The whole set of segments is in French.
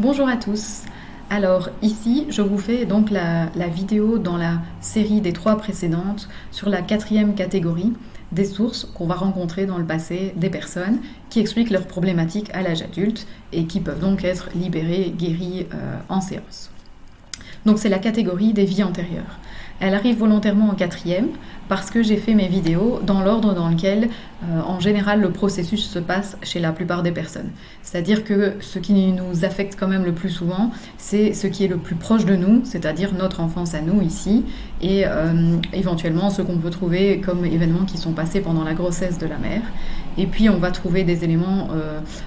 Bonjour à tous. Alors ici, je vous fais donc la vidéo dans la série des 3 précédentes sur la 4e catégorie des sources qu'on va rencontrer dans le passé des personnes qui expliquent leurs problématiques à l'âge adulte et qui peuvent donc être libérées, guéries en séance. Donc c'est la catégorie des vies antérieures. Elle arrive volontairement en 4e parce que j'ai fait mes vidéos dans l'ordre dans lequel, en général, le processus se passe chez la plupart des personnes. C'est-à-dire que ce qui nous affecte quand même le plus souvent, c'est ce qui est le plus proche de nous, c'est-à-dire notre enfance à nous ici, et éventuellement ce qu'on peut trouver comme événements qui sont passés pendant la grossesse de la mère. Et puis on va trouver des éléments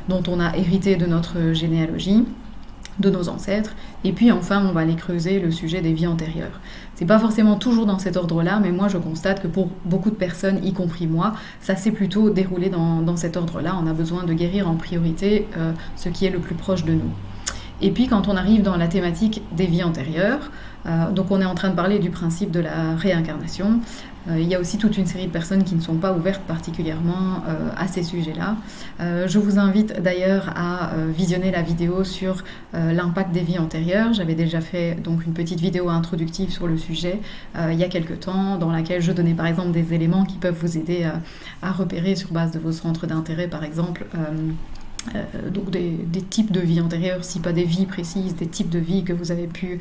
dont on a hérité de notre généalogie, de nos ancêtres, et puis enfin on va aller creuser le sujet des vies antérieures. C'est pas forcément toujours dans cet ordre-là, mais moi je constate que pour beaucoup de personnes, y compris moi, ça s'est plutôt déroulé dans cet ordre-là. On a besoin de guérir en priorité ce qui est le plus proche de nous. Et puis quand on arrive dans la thématique des vies antérieures, donc on est en train de parler du principe de la réincarnation. Il y a aussi toute une série de personnes qui ne sont pas ouvertes particulièrement à ces sujets-là. Je vous invite d'ailleurs à visionner la vidéo sur l'impact des vies antérieures. J'avais déjà fait donc une petite vidéo introductive sur le sujet il y a quelques temps, dans laquelle je donnais par exemple des éléments qui peuvent vous aider à repérer sur base de vos centres d'intérêt par exemple. Donc des types de vies antérieures, si pas des vies précises, des types de vies que vous avez pu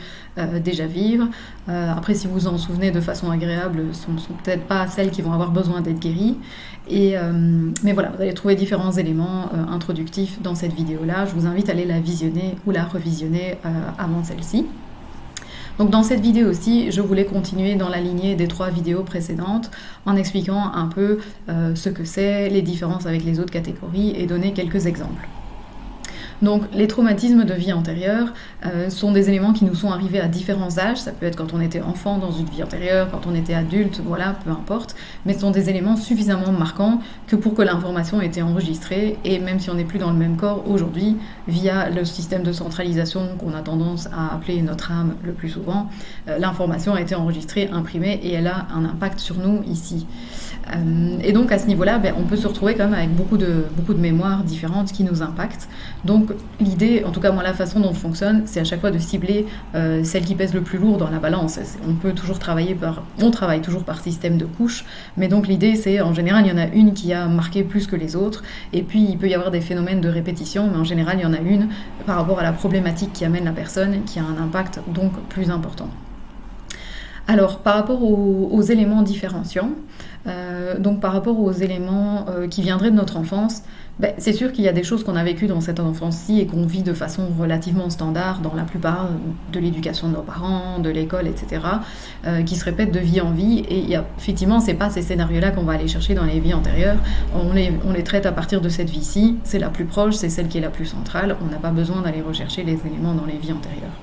déjà vivre. Après, si vous vous en souvenez de façon agréable, ce ne sont peut-être pas celles qui vont avoir besoin d'être guéries. Mais voilà, vous allez trouver différents éléments introductifs dans cette vidéo-là. Je vous invite à aller la visionner ou la revisionner avant celle-ci. Donc dans cette vidéo aussi, je voulais continuer dans la lignée des 3 vidéos précédentes en expliquant un peu ce que c'est, les différences avec les autres catégories et donner quelques exemples. Donc les traumatismes de vie antérieure sont des éléments qui nous sont arrivés à différents âges. Ça peut être quand on était enfant dans une vie antérieure, quand on était adulte, voilà, peu importe. Mais ce sont des éléments suffisamment marquants que pour que l'information ait été enregistrée, et même si on n'est plus dans le même corps aujourd'hui, via le système de centralisation qu'on a tendance à appeler notre âme le plus souvent, l'information a été enregistrée, imprimée, et elle a un impact sur nous ici. Et donc à ce niveau-là, on peut se retrouver quand même avec beaucoup de mémoires différentes qui nous impactent. Donc l'idée, en tout cas moi la façon dont je fonctionne, c'est à chaque fois de cibler celle qui pèse le plus lourd dans la balance. On travaille toujours par système de couches, mais donc l'idée c'est en général il y en a une qui a marqué plus que les autres, et puis il peut y avoir des phénomènes de répétition, mais en général il y en a une par rapport à la problématique qui amène la personne qui a un impact donc plus important. Alors par rapport aux éléments différenciants, donc par rapport aux éléments qui viendraient de notre enfance, c'est sûr qu'il y a des choses qu'on a vécues dans cette enfance-ci et qu'on vit de façon relativement standard dans la plupart de l'éducation de nos parents, de l'école, etc., qui se répètent de vie en vie. Et effectivement, c'est pas ces scénarios-là qu'on va aller chercher dans les vies antérieures. On les traite à partir de cette vie-ci, c'est la plus proche, c'est celle qui est la plus centrale. On n'a pas besoin d'aller rechercher les éléments dans les vies antérieures.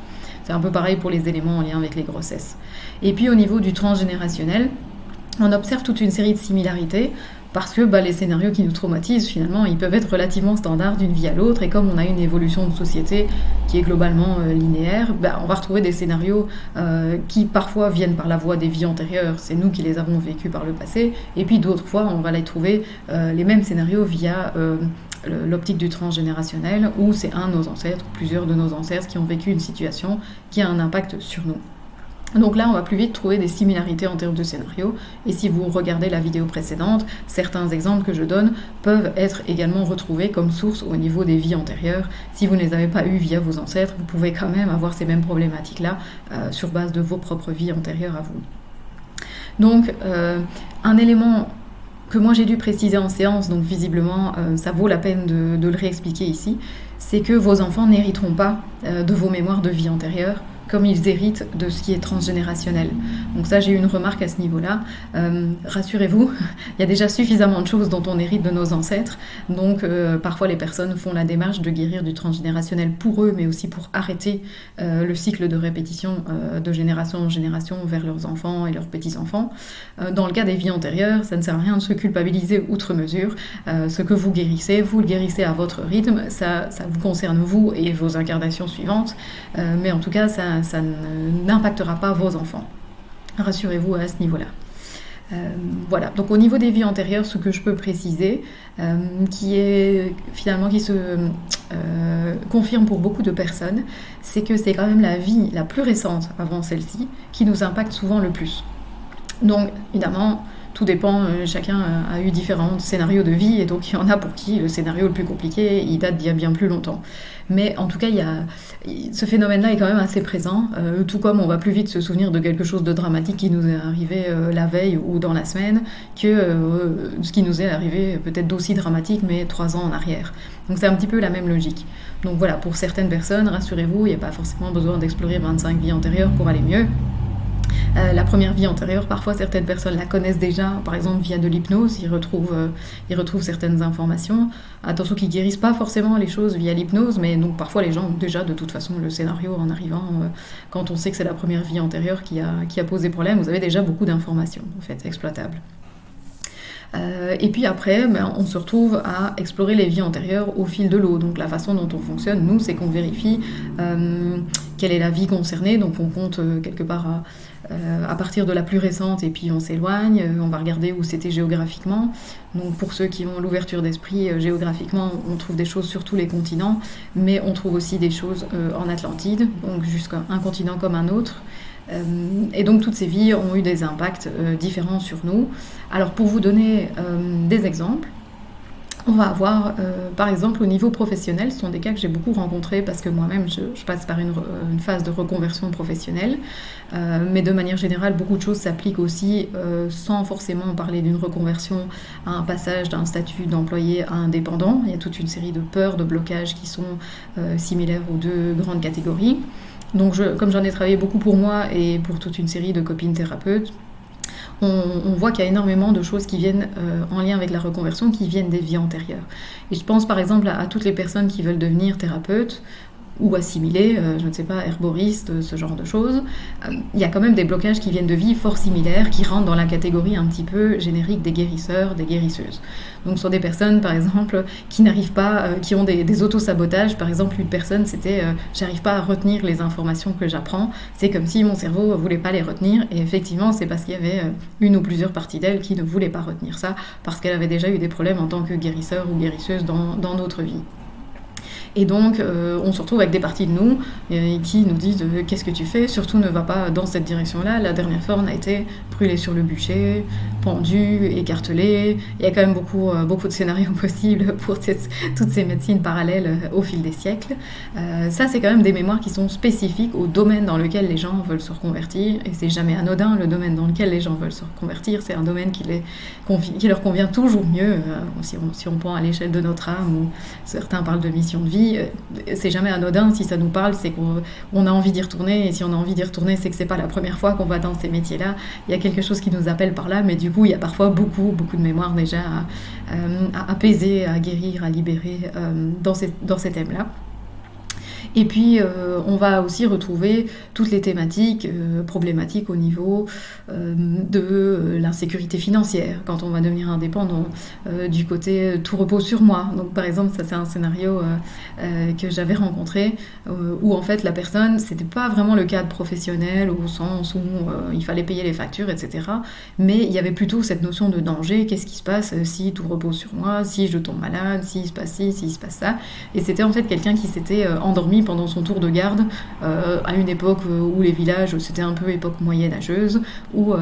C'est un peu pareil pour les éléments en lien avec les grossesses. Et puis au niveau du transgénérationnel, on observe toute une série de similarités parce que les scénarios qui nous traumatisent, finalement, ils peuvent être relativement standards d'une vie à l'autre, et comme on a une évolution de société qui est globalement linéaire, on va retrouver des scénarios qui parfois viennent par la voie des vies antérieures, c'est nous qui les avons vécus par le passé, et puis d'autres fois on va les trouver les mêmes scénarios via l'optique du transgénérationnel, où c'est un de nos ancêtres, plusieurs de nos ancêtres qui ont vécu une situation qui a un impact sur nous. Donc là, on va plus vite trouver des similarités en termes de scénario, et si vous regardez la vidéo précédente, certains exemples que je donne peuvent être également retrouvés comme source au niveau des vies antérieures. Si vous ne les avez pas eues via vos ancêtres, vous pouvez quand même avoir ces mêmes problématiques-là sur base de vos propres vies antérieures à vous. Donc, un élément que moi j'ai dû préciser en séance, donc visiblement ça vaut la peine de le réexpliquer ici, c'est que vos enfants n'hériteront pas de vos mémoires de vie antérieure, comme ils héritent de ce qui est transgénérationnel. Donc ça, j'ai eu une remarque à ce niveau-là. Rassurez-vous, il y a déjà suffisamment de choses dont on hérite de nos ancêtres. Donc parfois, les personnes font la démarche de guérir du transgénérationnel pour eux, mais aussi pour arrêter le cycle de répétition de génération en génération vers leurs enfants et leurs petits-enfants. Dans le cas des vies antérieures, ça ne sert à rien de se culpabiliser outre mesure. Ce que vous le guérissez à votre rythme. Ça vous concerne vous et vos incarnations suivantes. Mais en tout cas, ça n'impactera pas vos enfants. Rassurez-vous à ce niveau-là. Voilà, donc au niveau des vies antérieures, ce que je peux préciser, qui se confirme pour beaucoup de personnes, c'est que c'est quand même la vie la plus récente avant celle-ci qui nous impacte souvent le plus. Donc évidemment, tout dépend, chacun a eu différents scénarios de vie, et donc il y en a pour qui le scénario le plus compliqué, il date d'il y a bien plus longtemps. Mais en tout cas, ce phénomène-là est quand même assez présent, tout comme on va plus vite se souvenir de quelque chose de dramatique qui nous est arrivé la veille ou dans la semaine, que ce qui nous est arrivé peut-être d'aussi dramatique, mais 3 ans en arrière. Donc c'est un petit peu la même logique. Donc voilà, pour certaines personnes, rassurez-vous, il n'y a pas forcément besoin d'explorer 25 vies antérieures pour aller mieux. La première vie antérieure, parfois certaines personnes la connaissent déjà, par exemple via de l'hypnose, ils retrouvent certaines informations. Attention qu'ils guérissent pas forcément les choses via l'hypnose, mais donc parfois les gens ont déjà de toute façon le scénario en arrivant. Quand on sait que c'est la première vie antérieure qui a posé problème, vous avez déjà beaucoup d'informations en fait exploitables. Et puis après, on se retrouve à explorer les vies antérieures au fil de l'eau. Donc la façon dont on fonctionne, nous, c'est qu'on vérifie quelle est la vie concernée. Donc on compte quelque part à partir de la plus récente, et puis on s'éloigne. On va regarder où c'était géographiquement. Donc pour ceux qui ont l'ouverture d'esprit, géographiquement, on trouve des choses sur tous les continents, mais on trouve aussi des choses en Atlantide, donc jusqu'à un continent comme un autre. Et donc toutes ces vies ont eu des impacts différents sur nous. Alors pour vous donner des exemples, on va avoir par exemple au niveau professionnel, ce sont des cas que j'ai beaucoup rencontrés parce que moi-même je passe par une phase de reconversion professionnelle, mais de manière générale beaucoup de choses s'appliquent aussi sans forcément parler d'une reconversion à un passage d'un statut d'employé à indépendant. Il y a toute une série de peurs, de blocages qui sont similaires aux deux grandes catégories. Donc comme j'en ai travaillé beaucoup pour moi et pour toute une série de copines thérapeutes, on voit qu'il y a énormément de choses qui viennent en lien avec la reconversion, qui viennent des vies antérieures. Et je pense par exemple à toutes les personnes qui veulent devenir thérapeutes ou assimilés, je ne sais pas, herboristes, ce genre de choses. Il y a quand même des blocages qui viennent de vies fort similaires, qui rentrent dans la catégorie un petit peu générique des guérisseurs, des guérisseuses. Donc ce sont des personnes, par exemple, qui n'arrivent pas, qui ont des auto-sabotages. Par exemple, une personne, c'était j'arrive pas à retenir les informations que j'apprends. C'est comme si mon cerveau ne voulait pas les retenir. Et effectivement, c'est parce qu'il y avait une ou plusieurs parties d'elle qui ne voulaient pas retenir ça, parce qu'elle avait déjà eu des problèmes en tant que guérisseur ou guérisseuse dans d'autres vies. Et donc, on se retrouve avec des parties de nous qui nous disent qu'est-ce que tu fais ? Surtout ne va pas dans cette direction-là. La dernière fois, on a été brûlé sur le bûcher, pendu, écartelé. Il y a quand même beaucoup de scénarios possibles pour toutes ces médecines parallèles au fil des siècles. Ça, c'est quand même des mémoires qui sont spécifiques au domaine dans lequel les gens veulent se reconvertir. Et c'est jamais anodin, le domaine dans lequel les gens veulent se reconvertir. C'est un domaine qui leur convient toujours mieux. Si on prend à l'échelle de notre âme, ou certains parlent de mission de vie, c'est jamais anodin. Si ça nous parle, c'est qu'on a envie d'y retourner, et si on a envie d'y retourner, c'est que c'est pas la première fois qu'on va dans ces métiers-là. Il y a quelque chose qui nous appelle par là, mais du coup il y a parfois beaucoup de mémoire déjà à apaiser, à guérir, à libérer dans ces thèmes-là. Et puis, on va aussi retrouver toutes les thématiques problématiques au niveau de l'insécurité financière, quand on va devenir indépendant, du côté tout repose sur moi. Donc, par exemple, ça c'est un scénario que j'avais rencontré, où en fait la personne, c'était pas vraiment le cadre professionnel au sens où il fallait payer les factures, etc. Mais il y avait plutôt cette notion de danger. Qu'est-ce qui se passe si tout repose sur moi, si je tombe malade, s'il se passe ci, s'il se passe ça. Et c'était en fait quelqu'un qui s'était endormi pendant son tour de garde à une époque où les villages, c'était un peu époque moyenâgeuse, où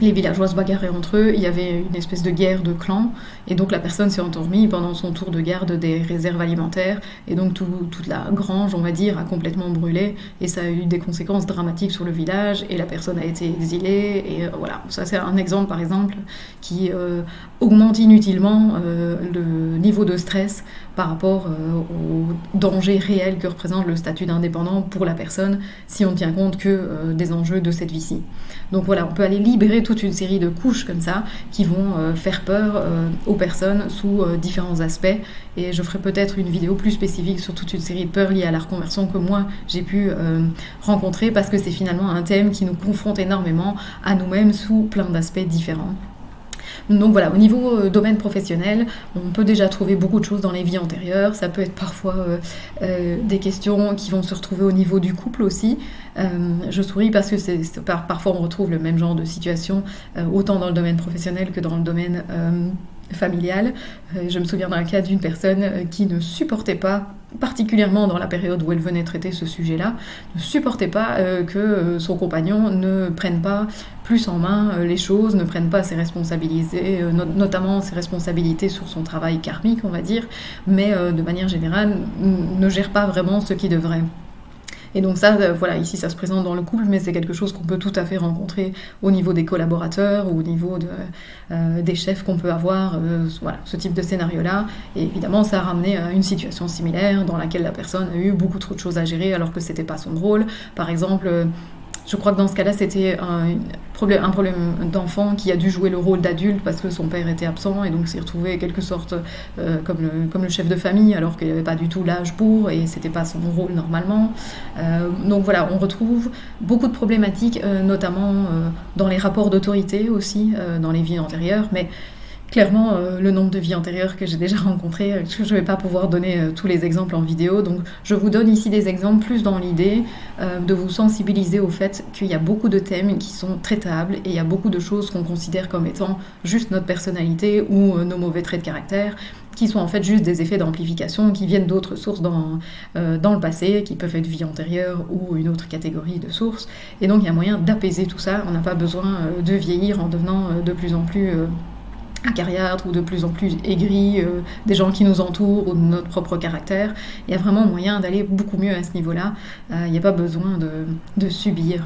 les villageois se bagarraient entre eux, il y avait une espèce de guerre de clans, et donc la personne s'est endormie pendant son tour de garde des réserves alimentaires, et donc toute la grange, on va dire, a complètement brûlé, et ça a eu des conséquences dramatiques sur le village, et la personne a été exilée, et voilà. Ça c'est un exemple, par exemple, qui augmente inutilement le niveau de stress par rapport au danger réel que représente le statut d'indépendant pour la personne, si on tient compte que des enjeux de cette vie-ci. Donc voilà, on peut aller libérer toute une série de couches comme ça qui vont faire peur aux personnes sous différents aspects, et je ferai peut-être une vidéo plus spécifique sur toute une série de peurs liées à la reconversion que moi j'ai pu rencontrer, parce que c'est finalement un thème qui nous confronte énormément à nous-mêmes sous plein d'aspects différents. Donc voilà, au niveau domaine professionnel, on peut déjà trouver beaucoup de choses dans les vies antérieures. Ça peut être parfois des questions qui vont se retrouver au niveau du couple aussi. Je souris parce que parfois on retrouve le même genre de situation, autant dans le domaine professionnel que dans le domaine familial. Je me souviens d'un cas d'une personne qui ne supportait pas, particulièrement dans la période où elle venait traiter ce sujet-là, ne supportait pas que son compagnon ne prenne pas plus en main les choses, ne prenne pas ses responsabilités, notamment ses responsabilités sur son travail karmique, on va dire, mais de manière générale, ne gère pas vraiment ce qu'il devrait. Et donc ça, voilà, ici ça se présente dans le couple, mais c'est quelque chose qu'on peut tout à fait rencontrer au niveau des collaborateurs ou au niveau des chefs qu'on peut avoir, voilà, ce type de scénario-là. Et évidemment, ça a ramené à une situation similaire dans laquelle la personne a eu beaucoup trop de choses à gérer alors que c'était pas son rôle. Par exemple, je crois que dans ce cas-là, c'était un problème d'enfant qui a dû jouer le rôle d'adulte parce que son père était absent et donc s'est retrouvé en quelque sorte comme le chef de famille alors qu'il n'avait pas du tout l'âge pour et c'était pas son rôle normalement. Donc voilà, on retrouve beaucoup de problématiques, notamment dans les rapports d'autorité aussi, dans les vies antérieures, mais clairement, le nombre de vies antérieures que j'ai déjà rencontrées, je ne vais pas pouvoir donner tous les exemples en vidéo, donc je vous donne ici des exemples plus dans l'idée de vous sensibiliser au fait qu'il y a beaucoup de thèmes qui sont traitables et il y a beaucoup de choses qu'on considère comme étant juste notre personnalité ou nos mauvais traits de caractère, qui sont en fait juste des effets d'amplification qui viennent d'autres sources dans le passé, qui peuvent être vie antérieure ou une autre catégorie de sources. Et donc il y a moyen d'apaiser tout ça, on n'a pas besoin de vieillir en devenant de plus en plus acariâtre ou de plus en plus aigri des gens qui nous entourent ou de notre propre caractère. Il y a vraiment moyen d'aller beaucoup mieux à ce niveau-là. Il n'y a pas besoin de subir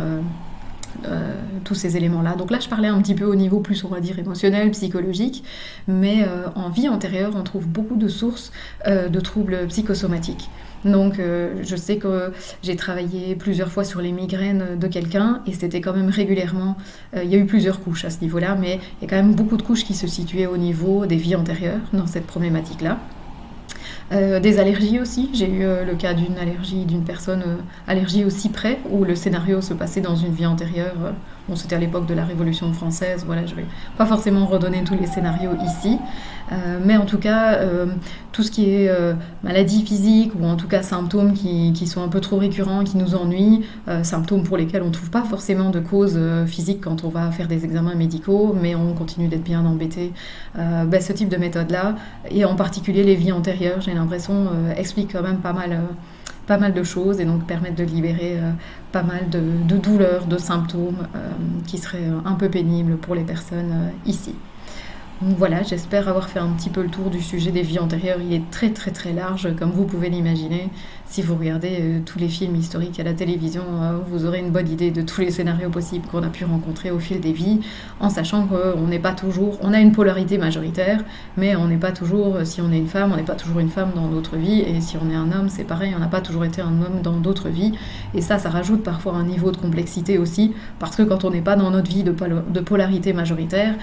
tous ces éléments-là. Donc là, je parlais un petit peu au niveau plus, on va dire, émotionnel, psychologique, mais en vie antérieure, on trouve beaucoup de sources de troubles psychosomatiques. Donc je sais que j'ai travaillé plusieurs fois sur les migraines de quelqu'un et c'était quand même régulièrement, il y a eu plusieurs couches à ce niveau-là, mais il y a quand même beaucoup de couches qui se situaient au niveau des vies antérieures dans cette problématique-là. Des allergies aussi, j'ai eu le cas d'une allergie d'une personne allergie au cyprès où le scénario se passait dans une vie antérieure. Bon, c'était à l'époque de la Révolution française, voilà, je vais pas forcément redonner tous les scénarios ici, mais en tout cas, tout ce qui est maladie physique ou en tout cas symptômes qui sont un peu trop récurrents, qui nous ennuient, symptômes pour lesquels on ne trouve pas forcément de cause physique quand on va faire des examens médicaux, mais on continue d'être bien embêté, ce type de méthode-là, et en particulier les vies antérieures, j'ai l'impression, expliquent quand même pas mal de choses et donc permettent de libérer pas mal de douleurs, de symptômes qui seraient un peu pénibles pour les personnes ici. Donc voilà, j'espère avoir fait un petit peu le tour du sujet des vies antérieures. Il est très très très large, comme vous pouvez l'imaginer. Si vous regardez tous les films historiques à la télévision, vous aurez une bonne idée de tous les scénarios possibles qu'on a pu rencontrer au fil des vies, en sachant qu'on n'est pas toujours... On a une polarité majoritaire, mais on n'est pas toujours... Si on est une femme, on n'est pas toujours une femme dans d'autres vies, et si on est un homme, c'est pareil, on n'a pas toujours été un homme dans d'autres vies. Et ça rajoute parfois un niveau de complexité aussi, parce que quand on n'est pas dans notre vie de polarité majoritaire,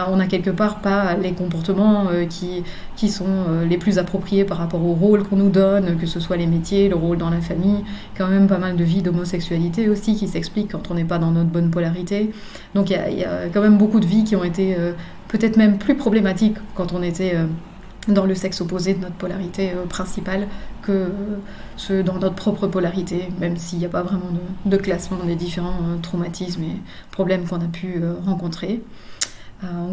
on a quelque part pas les comportements qui sont les plus appropriés par rapport au rôle qu'on nous donne, que ce soit les métiers, le rôle dans la famille, quand même pas mal de vies d'homosexualité aussi qui s'expliquent quand on n'est pas dans notre bonne polarité. Donc il y a quand même beaucoup de vies qui ont été peut-être même plus problématiques quand on était dans le sexe opposé de notre polarité principale que ceux dans notre propre polarité, même s'il n'y a pas vraiment de classement des différents traumatismes et problèmes qu'on a pu rencontrer.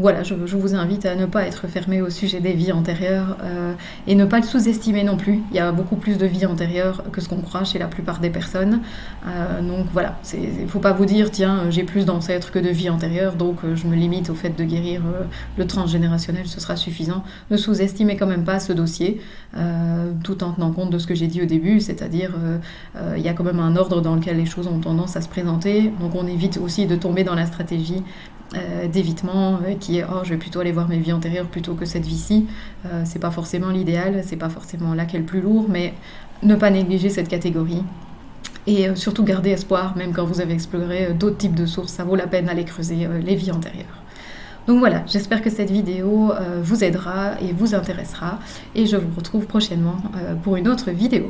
Voilà, je vous invite à ne pas être fermé au sujet des vies antérieures et ne pas le sous-estimer non plus. Il y a beaucoup plus de vies antérieures que ce qu'on croit chez la plupart des personnes. Donc voilà, il ne faut pas vous dire, tiens, j'ai plus d'ancêtres que de vies antérieures, donc je me limite au fait de guérir le transgénérationnel, ce sera suffisant. Ne sous-estimez quand même pas ce dossier, tout en tenant compte de ce que j'ai dit au début, c'est-à-dire il y a quand même un ordre dans lequel les choses ont tendance à se présenter, donc on évite aussi de tomber dans la stratégie d'évitement qui est je vais plutôt aller voir mes vies antérieures plutôt que cette vie-ci. C'est pas forcément l'idéal, c'est pas forcément là qu'est le plus lourd, mais ne pas négliger cette catégorie et surtout garder espoir, même quand vous avez exploré d'autres types de sources, ça vaut la peine d'aller creuser les vies antérieures. Donc voilà, j'espère que cette vidéo vous aidera et vous intéressera et je vous retrouve prochainement pour une autre vidéo.